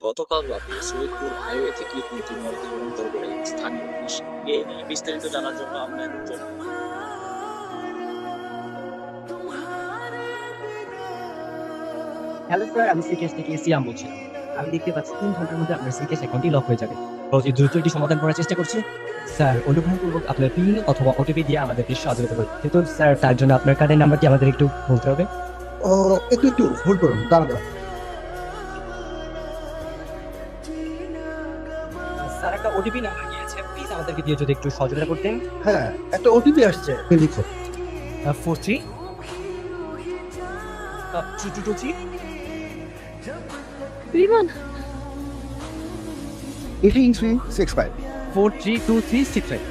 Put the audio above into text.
গতকাল রাতে সৈয়দপুর হাইওয়ে থেকে দুটি মরদেহ উদ্ধার করে স্থানীয় পুলিশ। এ নিয়ে বিস্তারিত জানার জন্য আমরা একজন হ্যালো স্যার, আমি সিকেএস থেকে সিয়াম বলছিলাম। আমি দেখতে পাচ্ছি 3 ঘন্টার মধ্যে আপনার সিকেএস অ্যাকাউন্টটি লক হয়ে যাবে। অতি দ্রুত এটি সমাধান করার চেষ্টা করছি। স্যার, অনুগ্রহপূর্বক আপনার পিন অথবা ওটিপি দিয়ে আমাদেরকে সহযোগিতা করুন। কিন্তু স্যার, তার জন্য আপনার কার্ডের নাম্বারটি আমাদের একটু বলতে হবে। ও, একটু একটু হোল্ড করুন, দাঁড়ান। স্যার, একটা ওটিপি নাম্বার গিয়েছে, প্লিজ আমাদেরকে দিয়ে যদি একটু সহযোগিতা করতেন। হ্যাঁ, একটা ওটিপি আসছে, লিখো। 43 2223 বিমান 8365। 432365